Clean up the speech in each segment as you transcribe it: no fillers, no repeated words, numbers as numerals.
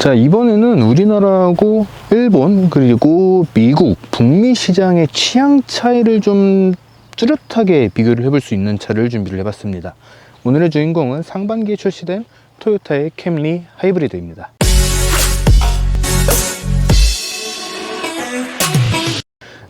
자, 이번에는 우리나라하고 일본 그리고 미국 북미 시장의 취향 차이를 좀 뚜렷하게 비교를 해볼 수 있는 차를 준비를 해봤습니다. 오늘의 주인공은 상반기에 출시된 토요타의 캠리 하이브리드입니다.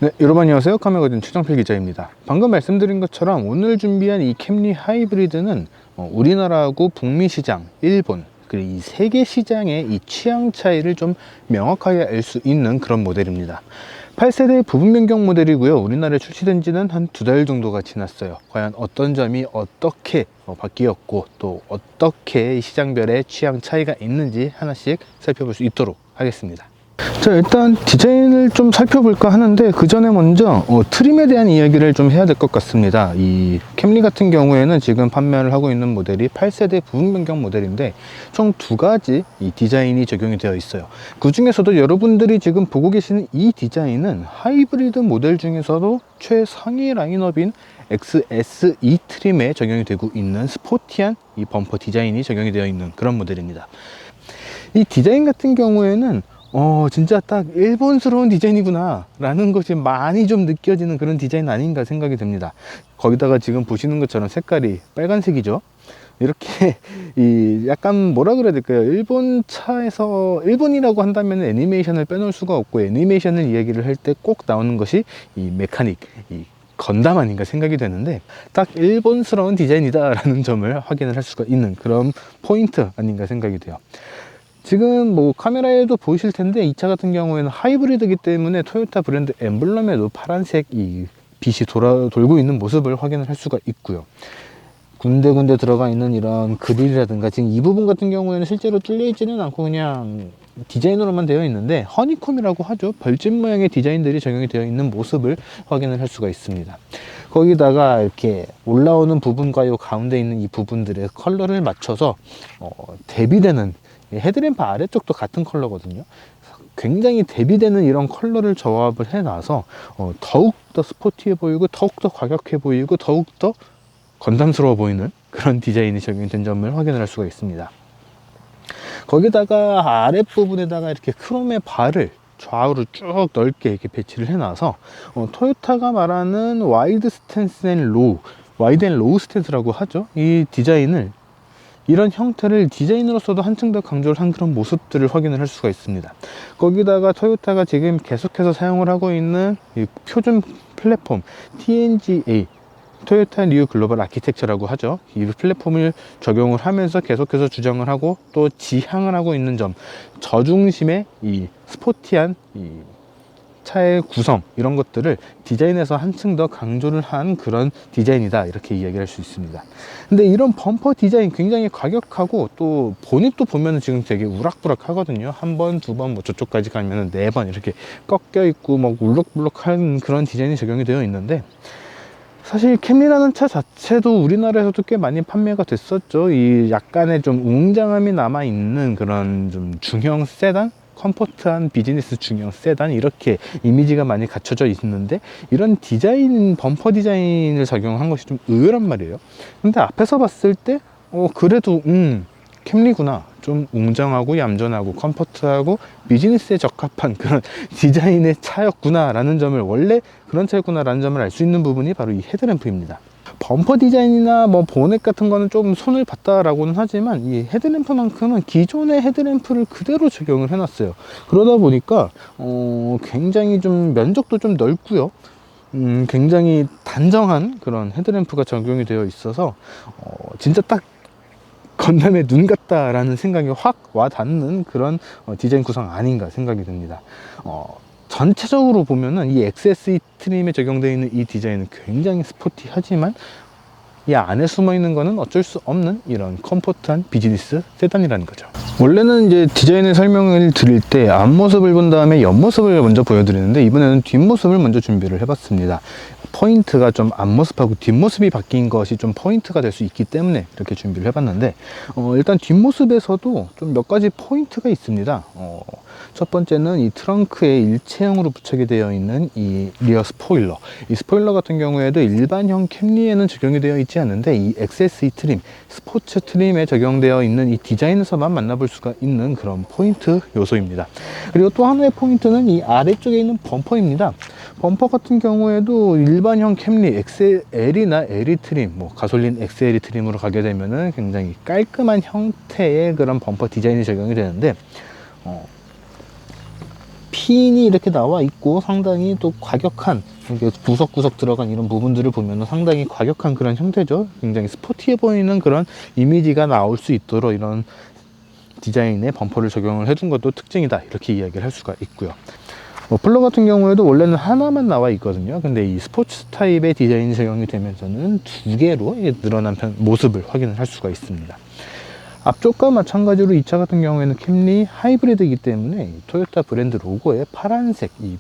네, 여러분 안녕하세요. 카메거든 최정필 기자입니다. 방금 말씀드린 것처럼 오늘 준비한 이 캠리 하이브리드는 우리나라하고 북미 시장, 일본 그리고 이 세계 시장의 이 취향 차이를 좀 명확하게 알 수 있는 그런 모델입니다. 8세대 부분 변경 모델이고요. 우리나라에 출시된 지는 한 2달 정도가 지났어요. 과연 어떤 점이 어떻게 바뀌었고 또 어떻게 시장별의 취향 차이가 있는지 하나씩 살펴볼 수 있도록 하겠습니다. 자, 일단 디자인을 좀 살펴볼까 하는데 그 전에 먼저 트림에 대한 이야기를 좀 해야 될 것 같습니다. 이 캠리 같은 경우에는 지금 판매를 하고 있는 모델이 8세대 부분 변경 모델인데 총 2가지 이 디자인이 적용이 되어 있어요. 그 중에서도 여러분들이 지금 보고 계시는 이 디자인은 하이브리드 모델 중에서도 최상위 라인업인 XS2 트림에 적용이 되고 있는 스포티한 이 범퍼 디자인이 적용이 되어 있는 그런 모델입니다. 이 디자인 같은 경우에는 진짜 딱 일본스러운 디자인이구나 라는 것이 많이 좀 느껴지는 그런 디자인 아닌가 생각이 듭니다. 거기다가 지금 보시는 것처럼 색깔이 빨간색이죠. 이렇게 약간 뭐라 그래야 될까요? 일본 차에서 일본이라고 한다면 애니메이션을 빼놓을 수가 없고, 애니메이션을 이야기를 할 때 꼭 나오는 것이 이 메카닉, 이 건담 아닌가 생각이 되는데, 딱 일본스러운 디자인이다 라는 점을 확인을 할 수가 있는 그런 포인트 아닌가 생각이 돼요. 지금 뭐 카메라에도 보이실 텐데 이 차 같은 경우에는 하이브리드이기 때문에 토요타 브랜드 엠블럼에도 파란색 이 빛이 돌고 있는 모습을 확인을 할 수가 있고요. 군데군데 들어가 있는 이런 그릴이라든가, 지금 이 부분 같은 경우에는 실제로 뚫려 있지는 않고 그냥 디자인으로만 되어 있는데 허니콤이라고 하죠. 벌집 모양의 디자인들이 적용이 되어 있는 모습을 확인을 할 수가 있습니다. 거기다가 이렇게 올라오는 부분과 요 가운데 있는 이 부분들의 컬러를 맞춰서 대비되는 헤드램프 아래쪽도 같은 컬러거든요. 굉장히 대비되는 이런 컬러를 조합을 해놔서 더욱더 스포티해 보이고 더욱더 과격해 보이고 더욱더 건담스러워 보이는 그런 디자인이 적용된 점을 확인을 할 수가 있습니다. 거기다가 아랫부분에다가 이렇게 크롬의 바를 좌우로 쭉 넓게 이렇게 배치를 해놔서 토요타가 말하는 와이드 스탠스 앤 로우, 와이드 앤 로우 스탠스라고 하죠. 이 디자인을, 이런 형태를 디자인으로서도 한층 더 강조를 한 그런 모습들을 확인을 할 수가 있습니다. 거기다가 토요타가 지금 계속해서 사용을 하고 있는 이 표준 플랫폼 TNGA, 토요타 뉴 글로벌 아키텍처라고 하죠. 이 플랫폼을 적용을 하면서 계속해서 주장을 하고 또 지향을 하고 있는 점, 저중심의 이 스포티한 이 차의 구성, 이런 것들을 디자인에서 한층 더 강조를 한 그런 디자인이다, 이렇게 이야기할 수 있습니다. 근데 이런 범퍼 디자인 굉장히 과격하고, 또 보닛도 보면은 지금 되게 우락부락 하거든요. 한 번, 두 번, 뭐 저쪽까지 가면은 4번 이렇게 꺾여 있고 막 울럭불럭한 그런 디자인이 적용이 되어 있는데, 사실 캠리라는 차 자체도 우리나라에서도 꽤 많이 판매가 됐었죠. 이 약간의 좀 웅장함이 남아있는 그런 좀 중형 세단, 컴포트한 비즈니스 중형 세단, 이렇게 이미지가 많이 갖춰져 있는데, 이런 디자인, 범퍼 디자인을 적용한 것이 좀 의외란 말이에요. 근데 앞에서 봤을 때 그래도 캠리구나, 좀 웅장하고 얌전하고 컴포트하고 비즈니스에 적합한 그런 디자인의 차였구나 라는 점을, 원래 그런 차였구나 라는 점을 알 수 있는 부분이 바로 이 헤드램프입니다. 범퍼 디자인이나 뭐 보넷 같은 거는 좀 손을 봤다라고는 하지만, 이 헤드램프만큼은 기존의 헤드램프를 그대로 적용을 해놨어요. 그러다 보니까 굉장히 좀 면적도 좀 넓고요. 굉장히 단정한 그런 헤드램프가 적용이 되어 있어서 진짜 딱 건담의 눈 같다라는 생각이 확 와닿는 그런 디자인 구성 아닌가 생각이 듭니다. 전체적으로 보면은 이 XS2 트림에 적용되어 있는 이 디자인은 굉장히 스포티하지만, 이 안에 숨어 있는 거는 어쩔 수 없는 이런 컴포트한 비즈니스 세단이라는 거죠. 원래는 이제 디자인의 설명을 드릴 때 앞모습을 본 다음에 옆모습을 먼저 보여드리는데, 이번에는 뒷모습을 먼저 준비를 해봤습니다. 포인트가 좀 앞모습하고 뒷모습이 바뀐 것이 좀 포인트가 될 수 있기 때문에 이렇게 준비를 해봤는데, 일단 뒷모습에서도 좀 몇 가지 포인트가 있습니다. 첫 번째는 이 트렁크에 일체형으로 부착이 되어 있는 이 리어 스포일러. 이 스포일러 같은 경우에도 일반형 캠리에는 적용이 되어 있지 않는데, 이 XSE 트림, 스포츠 트림에 적용되어 있는 이 디자인에서만 만나볼 수가 있는 그런 포인트 요소입니다. 그리고 또 하나의 포인트는 이 아래쪽에 있는 범퍼입니다. 범퍼 같은 경우에도 일반형 캠리 XL이나 LE 트림, 가솔린 XLE 트림으로 가게 되면은 굉장히 깔끔한 형태의 그런 범퍼 디자인이 적용이 되는데, 핀이 이렇게 나와 있고 상당히 또 과격한, 이렇게 구석구석 들어간 이런 부분들을 보면 상당히 과격한 그런 형태죠. 굉장히 스포티해 보이는 그런 이미지가 나올 수 있도록 이런 디자인의 범퍼를 적용을 해준 것도 특징이다, 이렇게 이야기를 할 수가 있고요. 머플러 같은 경우에도 원래는 하나만 나와 있거든요. 근데 이 스포츠 타입의 디자인이 적용이 되면서는 두 개로 늘어난 모습을 확인을 할 수가 있습니다. 앞쪽과 마찬가지로 이 차 같은 경우에는 캠리 하이브리드이기 때문에 토요타 브랜드 로고의 파란색 이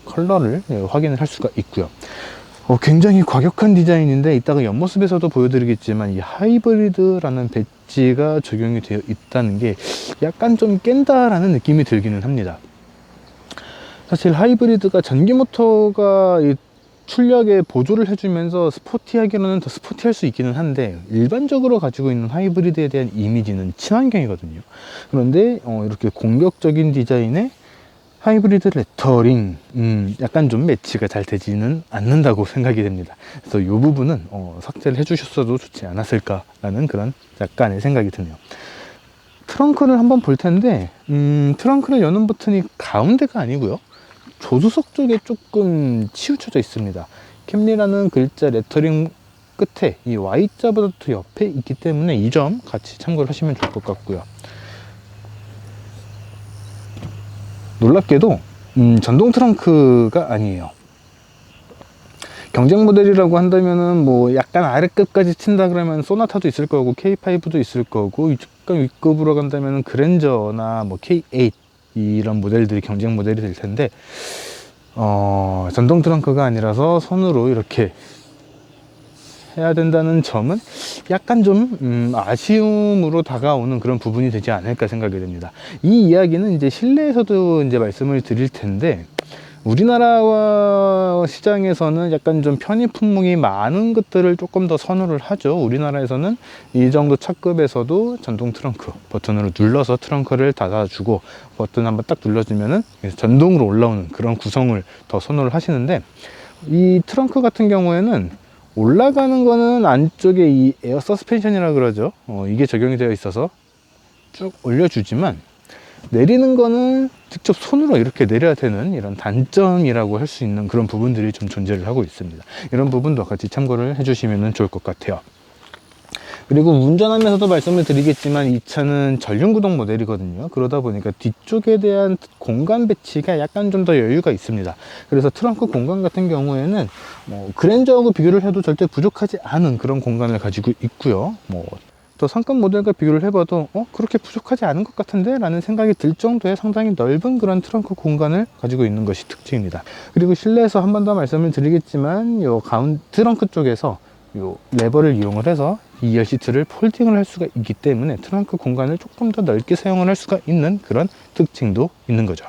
컬러를 확인을 할 수가 있고요. 굉장히 과격한 디자인인데, 이따가 옆모습에서도 보여드리겠지만 이 하이브리드라는 배지가 적용이 되어 있다는 게 약간 좀 깬다라는 느낌이 들기는 합니다. 사실 하이브리드가 전기 모터가 출력에 보조를 해주면서 스포티하기로는 더 스포티할 수 있기는 한데, 일반적으로 가지고 있는 하이브리드에 대한 이미지는 친환경이거든요. 그런데 이렇게 공격적인 디자인의 하이브리드 레터링, 약간 좀 매치가 잘 되지는 않는다고 생각이 됩니다. 그래서 이 부분은 삭제를 해주셨어도 좋지 않았을까라는 그런 약간의 생각이 드네요. 트렁크를 한번 볼 텐데, 트렁크를 여는 버튼이 가운데가 아니고요, 조수석 쪽에 조금 치우쳐져 있습니다. 캠리라는 글자 레터링 끝에 이 Y자보다 더 옆에 있기 때문에 이 점 같이 참고를 하시면 좋을 것 같고요. 놀랍게도 전동 트렁크가 아니에요. 경쟁 모델이라고 한다면은 약간 아래급까지 친다 그러면 소나타도 있을 거고 K5도 있을 거고, 약간 윗급으로 간다면은 그랜저나 K8 이런 모델들이 경쟁 모델이 될 텐데, 전동 트렁크가 아니라서 손으로 이렇게 해야 된다는 점은 약간 좀 아쉬움으로 다가오는 그런 부분이 되지 않을까 생각이 됩니다. 이 이야기는 이제 실내에서도 이제 말씀을 드릴 텐데, 우리나라 시장에서는 약간 좀 편의 품목이 많은 것들을 조금 더 선호를 하죠. 우리나라에서는 이 정도 차급에서도 전동 트렁크 버튼으로 눌러서 트렁크를 닫아주고, 버튼 한번 딱 눌러주면은 전동으로 올라오는 그런 구성을 더 선호를 하시는데, 이 트렁크 같은 경우에는 올라가는 거는 안쪽에 이 에어 서스펜션이라 그러죠. 이게 적용이 되어 있어서 쭉 올려주지만, 내리는 거는 직접 손으로 이렇게 내려야 되는 이런 단점이라고 할 수 있는 그런 부분들이 좀 존재를 하고 있습니다. 이런 부분도 같이 참고를 해주시면 좋을 것 같아요. 그리고 운전하면서도 말씀을 드리겠지만, 이 차는 전륜구동 모델이거든요. 그러다 보니까 뒤쪽에 대한 공간 배치가 약간 좀 더 여유가 있습니다. 그래서 트렁크 공간 같은 경우에는 그랜저하고 비교를 해도 절대 부족하지 않은 그런 공간을 가지고 있고요. 또 상급 모델과 비교를 해봐도 그렇게 부족하지 않은 것 같은데 라는 생각이 들 정도의 상당히 넓은 그런 트렁크 공간을 가지고 있는 것이 특징입니다. 그리고 실내에서 한 번 더 말씀을 드리겠지만, 요 트렁크 쪽에서 요 레버를 이용을 해서 2열 시트를 폴딩을 할 수가 있기 때문에 트렁크 공간을 조금 더 넓게 사용을 할 수가 있는 그런 특징도 있는 거죠.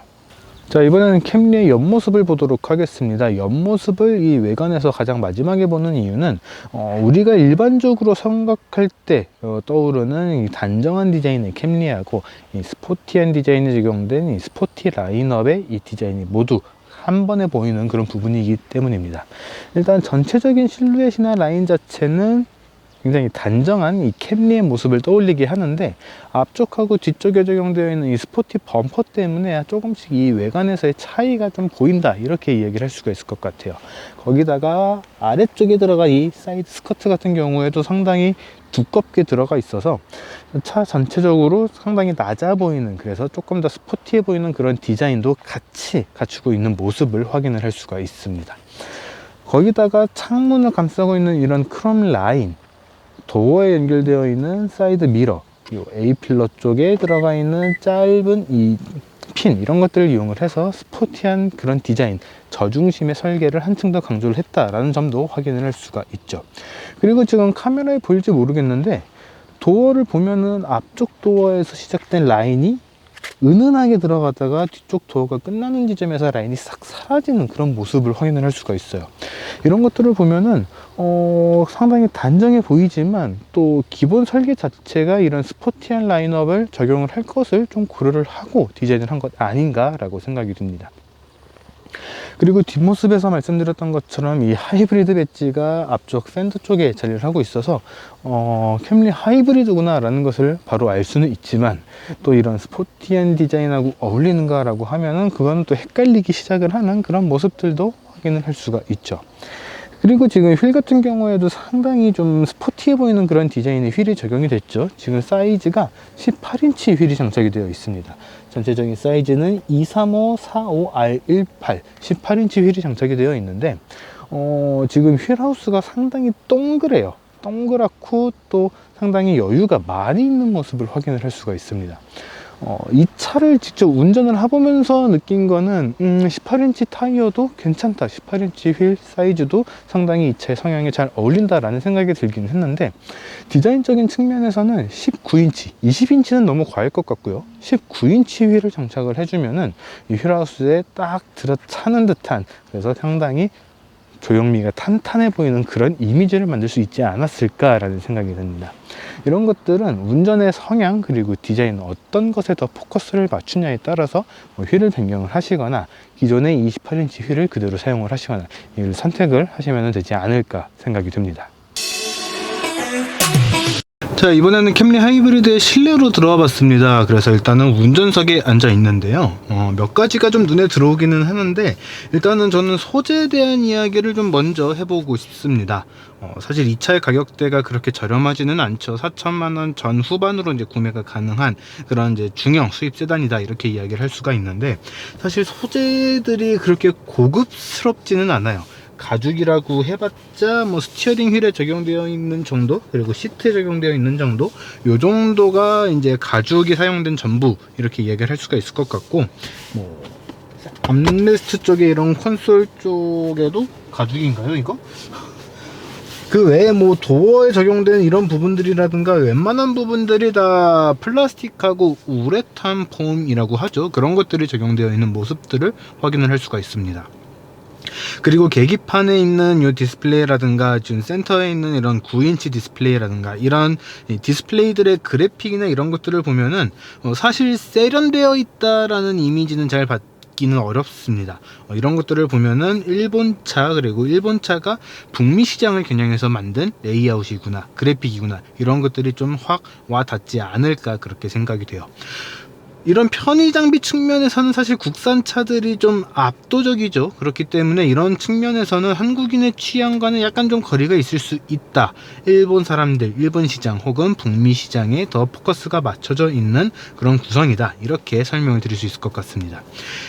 자, 이번에는 캠리의 옆모습을 보도록 하겠습니다. 옆모습을 이 외관에서 가장 마지막에 보는 이유는 우리가 일반적으로 생각할 때 떠오르는 이 단정한 디자인의 캠리하고 이 스포티한 디자인이 적용된 이 스포티 라인업의 이 디자인이 모두 한 번에 보이는 그런 부분이기 때문입니다. 일단 전체적인 실루엣이나 라인 자체는 굉장히 단정한 이 캠리의 모습을 떠올리게 하는데, 앞쪽하고 뒤쪽에 적용되어 있는 이 스포티 범퍼 때문에 조금씩 이 외관에서의 차이가 좀 보인다, 이렇게 이야기를 할 수가 있을 것 같아요. 거기다가 아래쪽에 들어간 이 사이드 스커트 같은 경우에도 상당히 두껍게 들어가 있어서 차 전체적으로 상당히 낮아 보이는, 그래서 조금 더 스포티해 보이는 그런 디자인도 같이 갖추고 있는 모습을 확인을 할 수가 있습니다. 거기다가 창문을 감싸고 있는 이런 크롬 라인, 도어에 연결되어 있는 사이드 미러, 이 A필러 쪽에 들어가 있는 짧은 이 핀 이런 것들을 이용을 해서 스포티한 그런 디자인, 저중심의 설계를 한층 더 강조를 했다라는 점도 확인을 할 수가 있죠. 그리고 지금 카메라에 보일지 모르겠는데 도어를 보면은 앞쪽 도어에서 시작된 라인이 은은하게 들어가다가 뒤쪽 도어가 끝나는 지점에서 라인이 싹 사라지는 그런 모습을 확인을 할 수가 있어요. 이런 것들을 보면은 상당히 단정해 보이지만 또 기본 설계 자체가 이런 스포티한 라인업을 적용을 할 것을 좀 고려를 하고 디자인을 한 것 아닌가 라고 생각이 듭니다. 그리고 뒷모습에서 말씀드렸던 것처럼 이 하이브리드 배지가 앞쪽 팬더 쪽에 자리를 하고 있어서 캠리 하이브리드구나 라는 것을 바로 알 수는 있지만 또 이런 스포티한 디자인하고 어울리는가 라고 하면은 그거는 또 헷갈리기 시작을 하는 그런 모습들도 확인을 할 수가 있죠. 그리고 지금 휠 같은 경우에도 상당히 좀 스포티해 보이는 그런 디자인의 휠이 적용이 됐죠. 지금 사이즈가 18인치 휠이 장착이 되어 있습니다. 전체적인 사이즈는 235-45R18 18인치 휠이 장착이 되어 있는데 지금 휠하우스가 상당히 동그래요. 동그랗고 또 상당히 여유가 많이 있는 모습을 확인을 할 수가 있습니다. 이 차를 직접 운전을 해보면서 느낀 거는 18인치 타이어도 괜찮다, 18인치 휠 사이즈도 상당히 이 차의 성향에 잘 어울린다 라는 생각이 들긴 했는데 디자인적인 측면에서는 19인치 20인치는 너무 과할 것 같고요, 19인치 휠을 장착을 해주면은 이 휠하우스에 딱 들어차는 듯한, 그래서 상당히 조형미가 탄탄해 보이는 그런 이미지를 만들 수 있지 않았을까 라는 생각이 듭니다. 이런 것들은 운전의 성향 그리고 디자인 어떤 것에 더 포커스를 맞추냐에 따라서 휠을 변경을 하시거나 기존의 28인치 휠을 그대로 사용을 하시거나 이를 선택을 하시면 되지 않을까 생각이 듭니다. 자, 이번에는 캠리 하이브리드의 실내로 들어와 봤습니다. 그래서 일단은 운전석에 앉아 있는데요, 몇 가지가 좀 눈에 들어오기는 하는데 일단은 저는 소재에 대한 이야기를 좀 먼저 해보고 싶습니다. 사실 이 차의 가격대가 그렇게 저렴하지는 않죠. 4천만원 전 후반으로 이제 구매가 가능한 그런 이제 중형 수입 세단이다 이렇게 이야기를 할 수가 있는데 사실 소재들이 그렇게 고급스럽지는 않아요. 가죽이라고 해봤자 뭐 스티어링 휠에 적용되어 있는 정도, 그리고 시트에 적용되어 있는 정도, 요 정도가 이제 가죽이 사용된 전부 이렇게 이야기를 할 수가 있을 것 같고, 뭐 암레스트 쪽에 이런 콘솔 쪽에도 가죽인가요 이거? 그 외에 뭐 도어에 적용된 이런 부분들이라든가 웬만한 부분들이 다 플라스틱하고 우레탄 폼이라고 하죠. 그런 것들이 적용되어 있는 모습들을 확인을 할 수가 있습니다. 그리고 계기판에 있는 이 디스플레이라든가 지금 센터에 있는 이런 9인치 디스플레이라든가 이런 디스플레이들의 그래픽이나 이런 것들을 보면은 사실 세련되어 있다라는 이미지는 잘 받기는 어렵습니다. 이런 것들을 보면은 일본차, 그리고 일본차가 북미 시장을 겨냥해서 만든 레이아웃이구나, 그래픽이구나, 이런 것들이 좀 확 와닿지 않을까 그렇게 생각이 돼요. 이런 편의 장비 측면에서는 사실 국산 차들이 좀 압도적이죠. 그렇기 때문에 이런 측면에서는 한국인의 취향과는 약간 좀 거리가 있을 수 있다. 일본 사람들, 일본 시장 혹은 북미 시장에 더 포커스가 맞춰져 있는 그런 구성이다, 이렇게 설명을 드릴 수 있을 것 같습니다.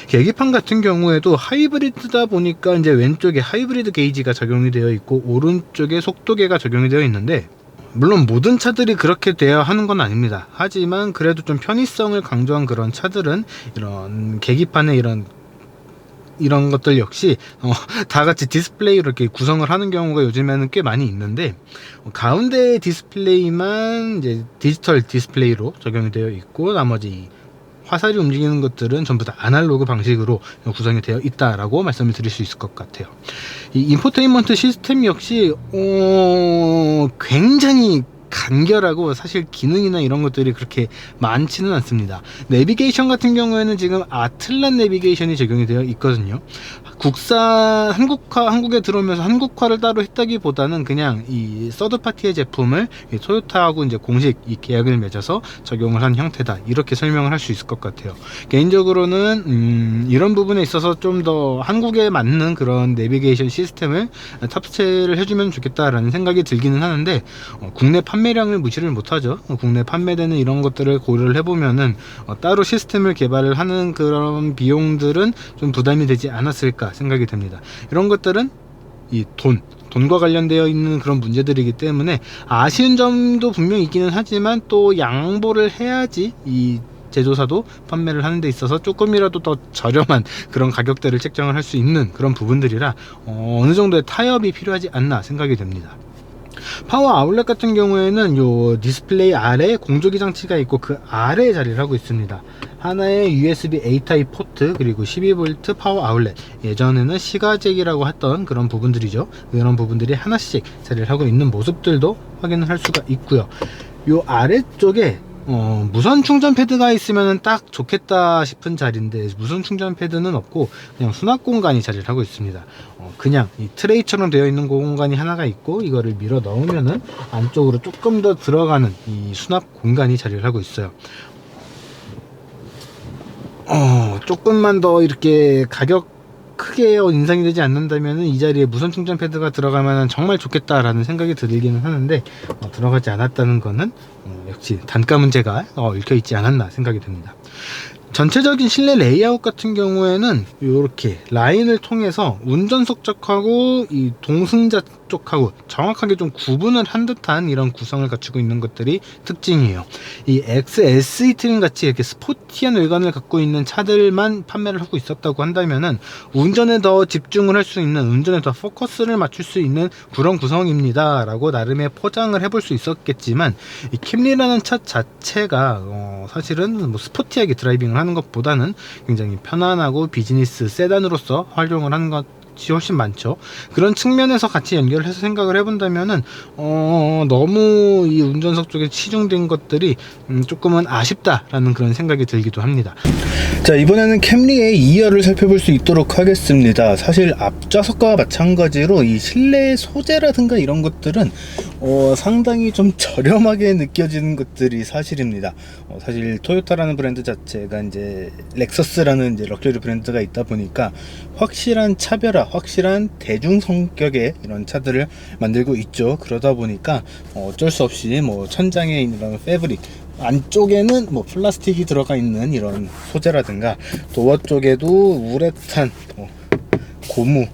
계기판 같은 경우에도 하이브리드다 보니까 이제 왼쪽에 하이브리드 게이지가 적용이 되어 있고 오른쪽에 속도계가 적용이 되어 있는데, 물론 모든 차들이 그렇게 되어야 하는 건 아닙니다. 하지만 그래도 좀 편의성을 강조한 그런 차들은 이런 계기판에 이런 것들 역시 다 같이 디스플레이로 이렇게 구성을 하는 경우가 요즘에는 꽤 많이 있는데, 가운데 디스플레이만 이제 디지털 디스플레이로 적용이 되어 있고 나머지 화살이 움직이는 것들은 전부 다 아날로그 방식으로 구성이 되어 있다라고 말씀을 드릴 수 있을 것 같아요. 이 인포테인먼트 시스템 역시 굉장히 간결하고 사실 기능이나 이런 것들이 그렇게 많지는 않습니다. 내비게이션 같은 경우에는 지금 아틀란 내비게이션이 적용이 되어 있거든요. 국산 한국에 들어오면서 한국화를 따로 했다기보다는 그냥 이 서드 파티의 제품을 토요타하고 이제 공식 이 계약을 맺어서 적용을 한 형태다, 이렇게 설명을 할 수 있을 것 같아요. 개인적으로는 이런 부분에 있어서 좀 더 한국에 맞는 그런 내비게이션 시스템을 탑재를 해주면 좋겠다라는 생각이 들기는 하는데 국내 판매량을 무시를 못하죠. 국내 판매되는 이런 것들을 고려를 해보면은 따로 시스템을 개발을 하는 그런 비용들은 좀 부담이 되지 않았을까 생각이 됩니다. 이런 것들은 이 돈과 관련되어 있는 그런 문제들이기 때문에 아쉬운 점도 분명히 있기는 하지만 또 양보를 해야지 이 제조사도 판매를 하는 데 있어서 조금이라도 더 저렴한 그런 가격대를 책정을 할 수 있는 그런 부분들이라 어느 정도의 타협이 필요하지 않나 생각이 됩니다. 파워 아울렛 같은 경우에는 요 디스플레이 아래 공조기 장치가 있고 그 아래에 자리를 하고 있습니다. 하나의 USB A 타입 포트, 그리고 12V 파워 아울렛, 예전에는 시가잭이라고 했던 그런 부분들이죠. 그런 부분들이 하나씩 자리를 하고 있는 모습들도 확인을 할 수가 있고요. 요 아래쪽에 무선 충전 패드가 있으면 딱 좋겠다 싶은 자리인데 무선 충전 패드는 없고 그냥 수납 공간이 자리를 하고 있습니다. 그냥 이 트레이처럼 되어 있는 공간이 하나가 있고 이거를 밀어 넣으면은 안쪽으로 조금 더 들어가는 이 수납 공간이 자리를 하고 있어요. 조금만 더 이렇게 가격 크게 인상이 되지 않는다면 이 자리에 무선 충전 패드가 들어가면 정말 좋겠다라는 생각이 들기는 하는데 들어가지 않았다는 거는 역시 단가 문제가 읽혀 있지 않았나 생각이 듭니다. 전체적인 실내 레이아웃 같은 경우에는 이렇게 라인을 통해서 운전석 쪽하고 이 동승자 쪽하고 정확하게 좀 구분을 한 듯한 이런 구성을 갖추고 있는 것들이 특징이에요. 이 XSE 트림 같이 이렇게 스포티한 외관을 갖고 있는 차들만 판매를 하고 있었다고 한다면은 운전에 더 집중을 할 수 있는, 운전에 더 포커스를 맞출 수 있는 그런 구성입니다 라고 나름의 포장을 해볼 수 있었겠지만, 이 캠리라는 차 자체가 사실은 뭐 스포티하게 드라이빙을 하는 것보다는 굉장히 편안하고 비즈니스 세단으로서 활용을 하는 것이 훨씬 많죠. 그런 측면에서 같이 연결을 해서 생각을 해본다면은 너무 이 운전석 쪽에 치중된 것들이 조금은 아쉽다라는 그런 생각이 들기도 합니다. 자, 이번에는 캠리의 2열을 살펴볼 수 있도록 하겠습니다. 사실 앞좌석과 마찬가지로 이 실내 소재라든가 이런 것들은 상당히 좀 저렴하게 느껴지는 것들이 사실입니다. 사실 토요타라는 브랜드 자체가 이제 렉서스라는 이제 럭셔리 브랜드가 있다 보니까 확실한 차별화, 확실한 대중 성격의 이런 차들을 만들고 있죠. 그러다 보니까 어쩔 수 없이 뭐 천장에 있는 이런 패브릭, 안쪽에는 뭐 플라스틱이 들어가 있는 이런 소재라든가 도어 쪽에도 우레탄, 고무,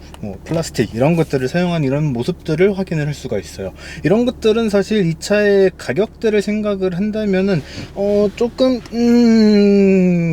플라스틱 이런 것들을 사용한 이런 모습들을 확인을 할 수가 있어요. 이런 것들은 사실 이 차의 가격대를 생각을 한다면은 조금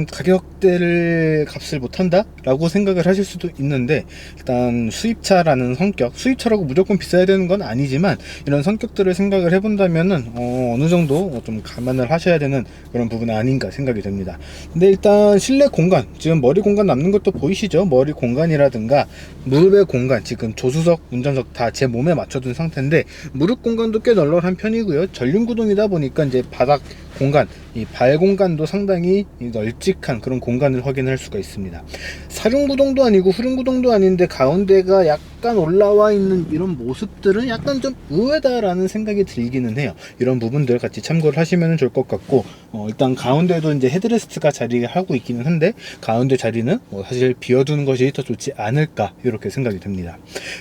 가격대를 값을 못한다 라고 생각을 하실 수도 있는데, 일단 수입차라는 성격, 수입차라고 무조건 비싸야 되는 건 아니지만 이런 성격들을 생각을 해본다면은 어느 정도 좀 감안을 하셔야 되는 그런 부분은 아닌가 생각이 됩니다. 근데 일단 실내 공간, 지금 머리 공간 남는 것도 보이시죠? 머리 공간이라든가 무릎의 공간, 지금 조수석, 운전석 다 제 몸에 맞춰둔 상태인데 무릎 공간도 꽤 널널한 편이고요. 전륜 구동이다 보니까 이제 바닥 공간, 이 발 공간도 상당히 널찍한 그런 공간을 확인할 수가 있습니다. 사륜 구동도 아니고 후륜 구동도 아닌데 가운데가 약간 올라와 있는 이런 모습들은 약간 좀 의외다라는 생각이 들기는 해요. 이런 부분들 같이 참고를 하시면 좋을 것 같고, 일단 가운데도 이제 헤드레스트가 자리하고 있기는 한데 가운데 자리는 사실 비워두는 것이 더 좋지 않을까 이렇게 생각이 듭니다.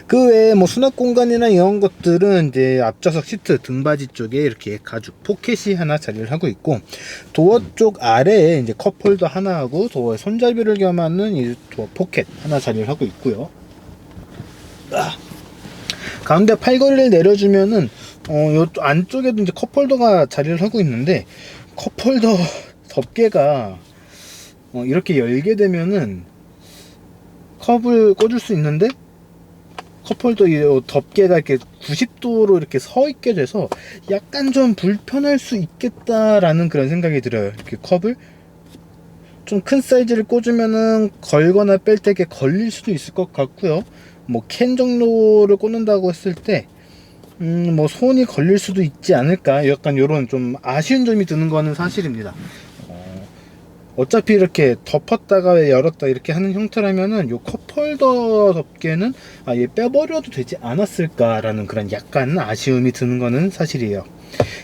그 외에 뭐 수납 공간이나 이런 것들은 이제 앞좌석 시트 등받이 쪽에 이렇게 가죽 포켓이 하나 자리를 하고 있고, 도어 쪽 아래에 이제 컵홀더 하나하고 도어에 손잡이를 겸하는 이 도어 포켓 하나 자리를 하고 있고요. 가운데 팔걸이를 내려주면은 요 안쪽에도 이제 컵홀더가 자리를 하고 있는데, 컵홀더 덮개가 이렇게 열게 되면은 컵을 꽂을 수 있는데 컵홀더 이 덮개가 이렇게 90도로 이렇게 서 있게 돼서 약간 좀 불편할 수 있겠다라는 그런 생각이 들어요. 이렇게 컵을 좀 큰 사이즈를 꽂으면은 걸거나 뺄 때 걸릴 수도 있을 것 같고요. 뭐 캔 정도를 꽂는다고 했을 때 뭐 손이 걸릴 수도 있지 않을까, 약간 요런 좀 아쉬운 점이 드는 거는 사실입니다. 어차피 이렇게 덮었다가 열었다 이렇게 하는 형태라면은 요 컵홀더 덮개는 아예 빼버려도 되지 않았을까라는 그런 약간 아쉬움이 드는 거는 사실이에요.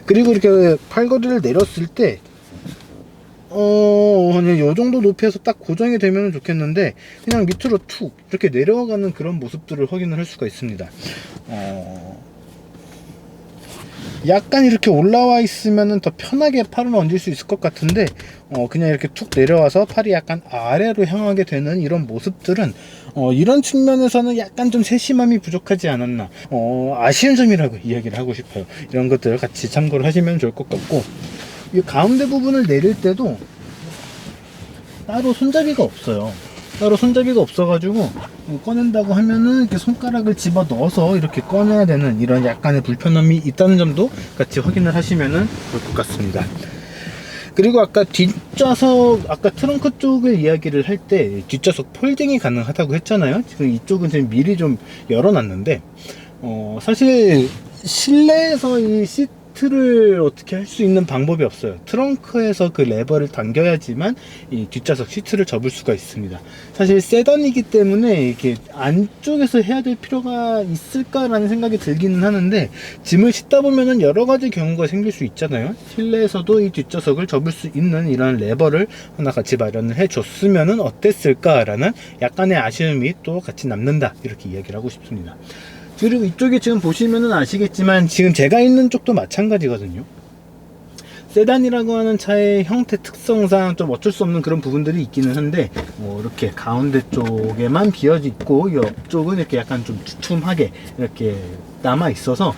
그리고 이렇게 팔걸이를 내렸을 때 그냥 요 정도 높이에서 딱 고정이 되면 좋겠는데 그냥 밑으로 툭 이렇게 내려가는 그런 모습들을 확인을 할 수가 있습니다. 약간 이렇게 올라와 있으면 더 편하게 팔을 얹을 수 있을 것 같은데 그냥 이렇게 툭 내려와서 팔이 약간 아래로 향하게 되는 이런 모습들은 이런 측면에서는 약간 좀 세심함이 부족하지 않았나, 아쉬운 점이라고 이야기를 하고 싶어요. 이런 것들을 같이 참고를 하시면 좋을 것 같고, 이 가운데 부분을 내릴 때도 따로 손잡이가 없어요. 따로 손잡이가 없어가지고 꺼낸다고 하면은 이렇게 손가락을 집어 넣어서 이렇게 꺼내야 되는 이런 약간의 불편함이 있다는 점도 같이 확인을 하시면은 좋을 것 같습니다. 그리고 아까 뒷좌석, 아까 트렁크 쪽을 이야기를 할 때 뒷좌석 폴딩이 가능하다고 했잖아요. 지금 이쪽은 지금 미리 좀 열어놨는데 사실 실내에서 이 시트를 어떻게 할 수 있는 방법이 없어요. 트렁크에서 그 레버를 당겨야지만 이 뒷좌석 시트를 접을 수가 있습니다. 사실 세단이기 때문에 이렇게 안쪽에서 해야 될 필요가 있을까라는 생각이 들기는 하는데, 짐을 싣다 보면은 여러 가지 경우가 생길 수 있잖아요. 실내에서도 이 뒷좌석을 접을 수 있는 이런 레버를 하나 같이 마련을 해 줬으면은 어땠을까라는 약간의 아쉬움이 또 같이 남는다, 이렇게 이야기를 하고 싶습니다. 그리고 이쪽에 지금 보시면은 아시겠지만 지금 제가 있는 쪽도 마찬가지거든요. 세단이라고 하는 차의 형태 특성상 좀 어쩔 수 없는 그런 부분들이 있기는 한데, 이렇게 가운데 쪽에만 비어져 있고 옆쪽은 이렇게 약간 좀 주춤하게 이렇게 남아 있어서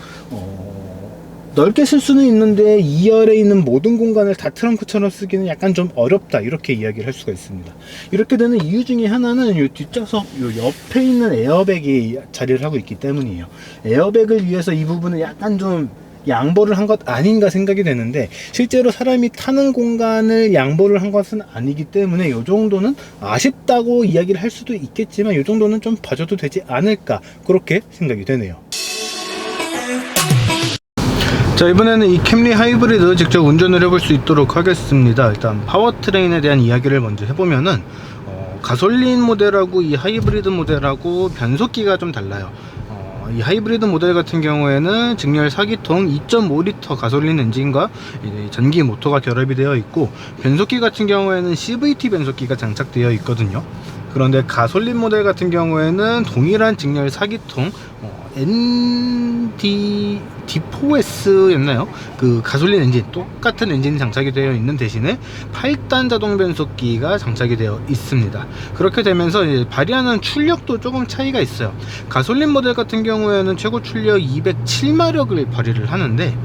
넓게 쓸 수는 있는데 2열에 있는 모든 공간을 다 트렁크처럼 쓰기는 약간 좀 어렵다, 이렇게 이야기를 할 수가 있습니다. 이렇게 되는 이유 중에 하나는 이 뒷좌석 요 옆에 있는 에어백이 자리를 하고 있기 때문이에요. 에어백을 위해서 이 부분을 약간 좀 양보를 한 것 아닌가 생각이 되는데, 실제로 사람이 타는 공간을 양보를 한 것은 아니기 때문에 이 정도는 아쉽다고 이야기를 할 수도 있겠지만 이 정도는 좀 봐줘도 되지 않을까, 그렇게 생각이 되네요. 자, 이번에는 이 캠리 하이브리드 직접 운전을 해볼 수 있도록 하겠습니다. 일단 파워트레인에 대한 이야기를 먼저 해보면은 가솔린 모델하고 이 하이브리드 모델하고 변속기가 좀 달라요. 이 하이브리드 모델 같은 경우에는 직렬 4기통 2.5L 가솔린 엔진과 전기 모터가 결합이 되어 있고, 변속기 같은 경우에는 CVT 변속기가 장착되어 있거든요. 그런데 가솔린 모델 같은 경우에는 동일한 직렬 4기통 D4S였나요? 그 가솔린 엔진, 똑같은 엔진이 장착이 되어 있는 대신에 8단 자동 변속기가 장착이 되어 있습니다. 그렇게 되면서 발휘하는 출력도 조금 차이가 있어요. 가솔린 모델 같은 경우에는 최고 출력 207마력을 발휘를 하는데,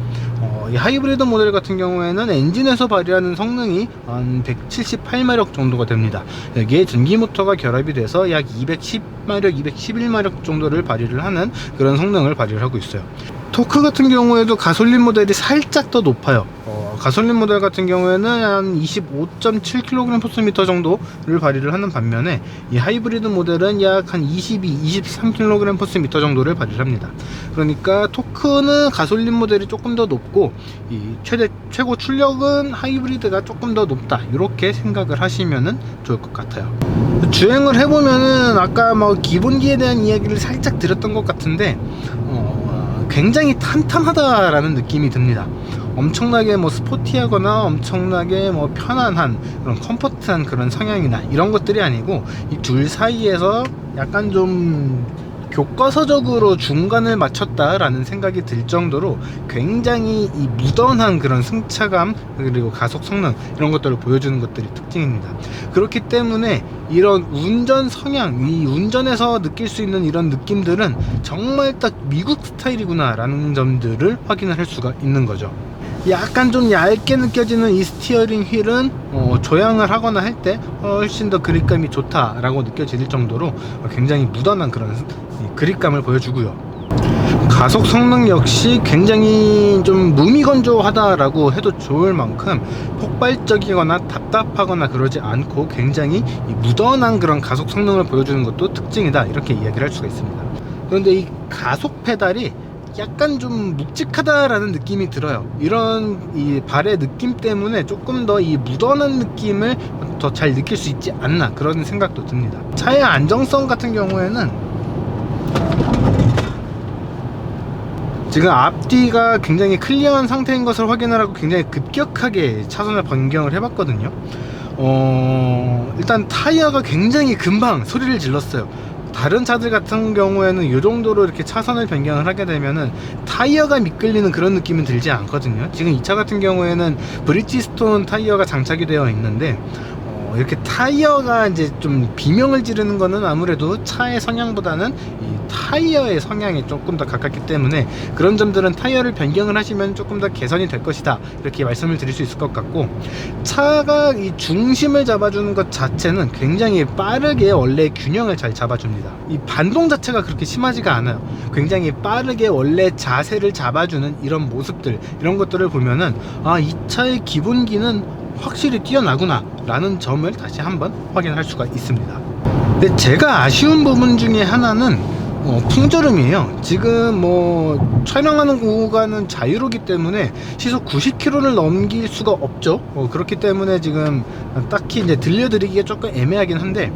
이 하이브리드 모델 같은 경우에는 엔진에서 발휘하는 성능이 한 178마력 정도가 됩니다. 여기에 전기 모터가 결합이 돼서 약 210마력, 211마력 정도를 발휘를 하는 그런 성능을 발휘를 하고 있어요. 토크 같은 경우에도 가솔린 모델이 살짝 더 높아요. 가솔린 모델 같은 경우에는 한 25.7kgm 정도를 발휘를 하는 반면에 이 하이브리드 모델은 약 한 23kgm 정도를 발휘를 합니다. 그러니까 토크는 가솔린 모델이 조금 더 높고 이 최고 출력은 하이브리드가 조금 더 높다, 이렇게 생각을 하시면 좋을 것 같아요. 주행을 해보면은 아까 뭐 기본기에 대한 이야기를 살짝 드렸던 것 같은데 굉장히 탄탄하다라는 느낌이 듭니다. 엄청나게 뭐 스포티하거나 엄청나게 뭐 편안한 그런 컴포트한 그런 성향이나 이런 것들이 아니고, 이 둘 사이에서 약간 좀 교과서적으로 중간을 맞췄다라는 생각이 들 정도로 굉장히 이 무던한 그런 승차감, 그리고 가속 성능, 이런 것들을 보여주는 것들이 특징입니다. 그렇기 때문에 이런 운전 성향, 이 운전에서 느낄 수 있는 이런 느낌들은 정말 딱 미국 스타일이구나 라는 점들을 확인을 할 수가 있는 거죠. 약간 좀 얇게 느껴지는 이 스티어링 휠은 조향을 하거나 할 때 훨씬 더 그립감이 좋다라고 느껴질 정도로 굉장히 무던한 그런 그립감을 보여주고요. 가속 성능 역시 굉장히 좀 무미건조하다라고 해도 좋을 만큼 폭발적이거나 답답하거나 그러지 않고 굉장히 무던한 그런 가속 성능을 보여주는 것도 특징이다, 이렇게 이야기를 할 수가 있습니다. 그런데 이 가속 페달이 약간 좀 묵직하다라는 느낌이 들어요. 이런 이 발의 느낌 때문에 조금 더 이 무던한 느낌을 더 잘 느낄 수 있지 않나, 그런 생각도 듭니다. 차의 안정성 같은 경우에는 지금 앞뒤가 굉장히 클리어한 상태인 것을 확인을 하고 굉장히 급격하게 차선을 변경을 해봤거든요. 일단 타이어가 굉장히 금방 소리를 질렀어요. 다른 차들 같은 경우에는 이 정도로 이렇게 차선을 변경을 하게 되면은 타이어가 미끌리는 그런 느낌은 들지 않거든요. 지금 이 차 같은 경우에는 브리지스톤 타이어가 장착이 되어 있는데 이렇게 타이어가 이제 좀 비명을 지르는 거는 아무래도 차의 성향보다는 이 타이어의 성향이 조금 더 가깝기 때문에 그런 점들은 타이어를 변경을 하시면 조금 더 개선이 될 것이다, 이렇게 말씀을 드릴 수 있을 것 같고, 차가 이 중심을 잡아주는 것 자체는 굉장히 빠르게 원래 균형을 잘 잡아줍니다. 이 반동 자체가 그렇게 심하지가 않아요. 굉장히 빠르게 원래 자세를 잡아주는 이런 모습들, 이런 것들을 보면은 이 차의 기본기는 확실히 뛰어나구나 라는 점을 다시 한번 확인할 수가 있습니다. 근데 제가 아쉬운 부분 중에 하나는 풍절음이에요. 지금 촬영하는 구간은 자유로기 때문에 시속 90km를 넘길 수가 없죠. 그렇기 때문에 지금 딱히 이제 들려드리기가 조금 애매하긴 한데,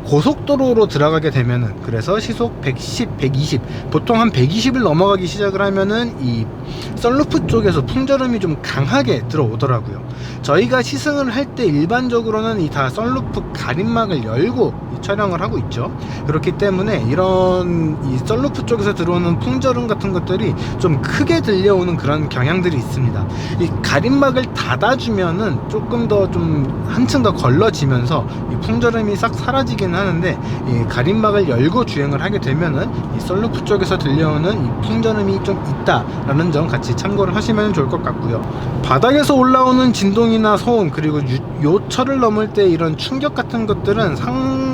고속도로로 들어가게 되면은, 그래서 시속 110, 120, 보통 한 120을 넘어가기 시작을 하면은 이 썬루프 쪽에서 풍절음이 좀 강하게 들어오더라고요. 저희가 시승을 할 때 일반적으로는 이 다 썬루프 가림막을 열고 촬영을 하고 있죠. 그렇기 때문에 이런 이 썬루프 쪽에서 들어오는 풍절음 같은 것들이 좀 크게 들려오는 그런 경향들이 있습니다. 이 가림막을 닫아주면은 조금 더 좀 한층 더 걸러지면서 이 풍절음이 싹 사라지긴 하는데, 이 가림막을 열고 주행을 하게 되면은 이 썬루프 쪽에서 들려오는 이 풍절음이 좀 있다라는 점 같이 참고를 하시면 좋을 것 같고요. 바닥에서 올라오는 진동이나 소음, 그리고 요철을 넘을 때 이런 충격 같은 것들은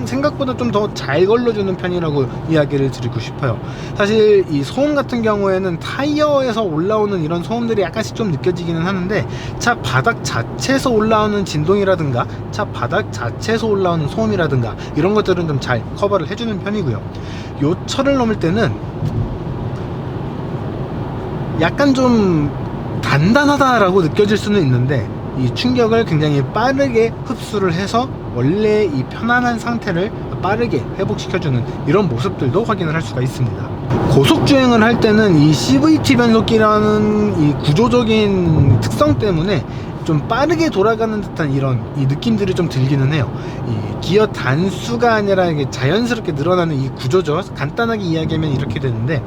생각보다 좀 더 잘 걸러주는 편이라고 이야기를 드리고 싶어요. 사실 이 소음 같은 경우에는 타이어에서 올라오는 이런 소음들이 약간씩 좀 느껴지기는 하는데, 차 바닥 자체에서 올라오는 진동이라든가 차 바닥 자체에서 올라오는 소음이라든가 이런 것들은 좀 잘 커버를 해주는 편이고요. 요철을 넘을 때는 약간 좀 단단하다라고 느껴질 수는 있는데, 이 충격을 굉장히 빠르게 흡수를 해서 원래 이 편안한 상태를 빠르게 회복시켜주는 이런 모습들도 확인을 할 수가 있습니다. 고속주행을 할 때는 이 CVT 변속기라는 이 구조적인 특성 때문에 좀 빠르게 돌아가는 듯한 이런 이 느낌들이 좀 들기는 해요. 이 기어 단수가 아니라 이게 자연스럽게 늘어나는 이 구조죠. 간단하게 이야기하면 이렇게 되는데,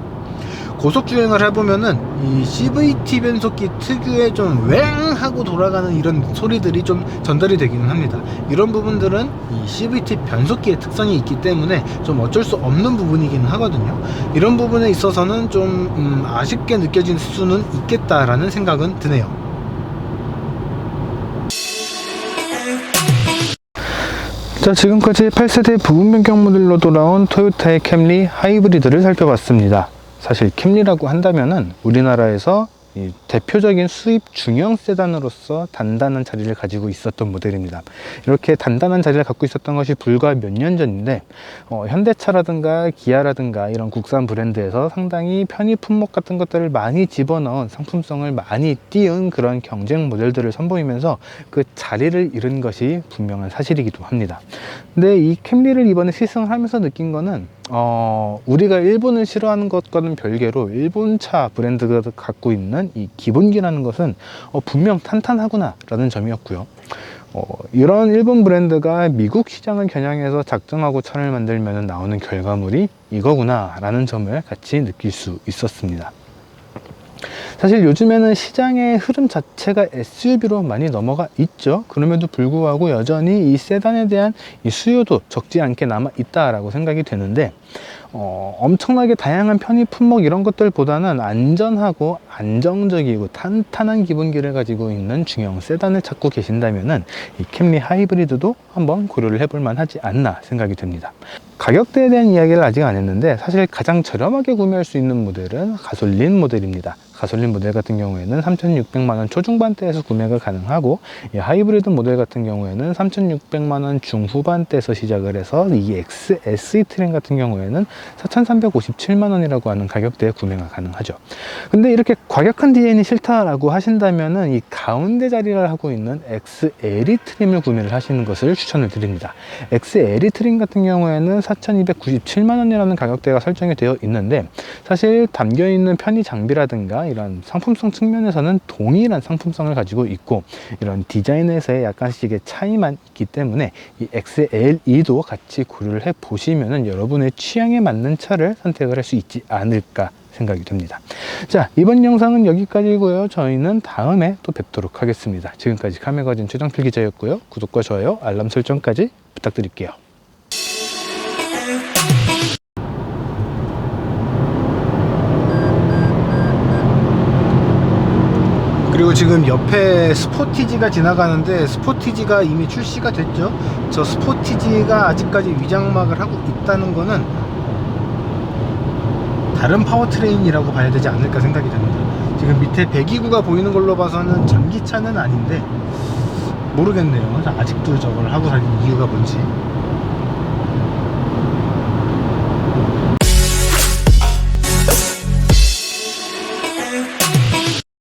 고속주행을 해보면은 이 CVT 변속기 특유의 좀 웽 하고 돌아가는 이런 소리들이 좀 전달이 되기는 합니다. 이런 부분들은 이 CVT 변속기의 특성이 있기 때문에 좀 어쩔 수 없는 부분이기는 하거든요. 이런 부분에 있어서는 좀 아쉽게 느껴질 수는 있겠다라는 생각은 드네요. 자, 지금까지 8세대 부분 변경 모델로 돌아온 토요타의 캠리 하이브리드를 살펴봤습니다. 사실 캠리라고 한다면은 우리나라에서 이 대표적인 수입 중형 세단으로서 단단한 자리를 가지고 있었던 모델입니다. 이렇게 단단한 자리를 갖고 있었던 것이 불과 몇 년 전인데, 현대차라든가 기아라든가 이런 국산 브랜드에서 상당히 편의 품목 같은 것들을 많이 집어넣은, 상품성을 많이 띄운 그런 경쟁 모델들을 선보이면서 그 자리를 잃은 것이 분명한 사실이기도 합니다. 근데 이 캠리를 이번에 시승을 하면서 느낀 거는 우리가 일본을 싫어하는 것과는 별개로 일본차 브랜드가 갖고 있는 이 기본기라는 것은 분명 탄탄하구나 라는 점이었고요. 이런 일본 브랜드가 미국 시장을 겨냥해서 작정하고 차를 만들면 나오는 결과물이 이거구나 라는 점을 같이 느낄 수 있었습니다. 사실 요즘에는 시장의 흐름 자체가 SUV로 많이 넘어가 있죠. 그럼에도 불구하고 여전히 이 세단에 대한 이 수요도 적지 않게 남아 있다라고 생각이 되는데, 엄청나게 다양한 편의 품목 이런 것들보다는 안전하고 안정적이고 탄탄한 기본기를 가지고 있는 중형 세단을 찾고 계신다면은 이 캠리 하이브리드도 한번 고려를 해볼 만하지 않나 생각이 됩니다. 가격대에 대한 이야기를 아직 안 했는데, 사실 가장 저렴하게 구매할 수 있는 모델은 가솔린 모델입니다. 가솔린 모델 같은 경우에는 3,600만원 초중반대에서 구매가 가능하고, 이 하이브리드 모델 같은 경우에는 3,600만원 중후반대에서 시작을 해서 이 SE 트림 같은 경우에는 4,357만원이라고 하는 가격대에 구매가 가능하죠. 근데 이렇게 과격한 디자인이 싫다라고 하신다면은 이 가운데 자리를 하고 있는 XLE 트림을 구매를 하시는 것을 추천을 드립니다. XLE 트림 같은 경우에는 4,297만원이라는 가격대가 설정이 되어 있는데, 사실 담겨있는 편의 장비라든가 이런 상품성 측면에서는 동일한 상품성을 가지고 있고, 이런 디자인에서의 약간씩의 차이만 있기 때문에 이 XLE도 같이 고려를 해 보시면은 여러분의 취향에 맞는 차를 선택을 할 수 있지 않을까 생각이 됩니다. 자, 이번 영상은 여기까지고요. 저희는 다음에 또 뵙도록 하겠습니다. 지금까지 카메거진 최정필 기자였고요. 구독과 좋아요, 알람 설정까지 부탁드릴게요. 그리고 지금 옆에 스포티지가 지나가는데 스포티지가 이미 출시가 됐죠. 저 스포티지가 아직까지 위장막을 하고 있다는 거는 다른 파워트레인이라고 봐야 되지 않을까 생각이 됩니다. 지금 밑에 배기구가 보이는 걸로 봐서는 전기차는 아닌데 모르겠네요. 아직도 저걸 하고 다니는 이유가 뭔지.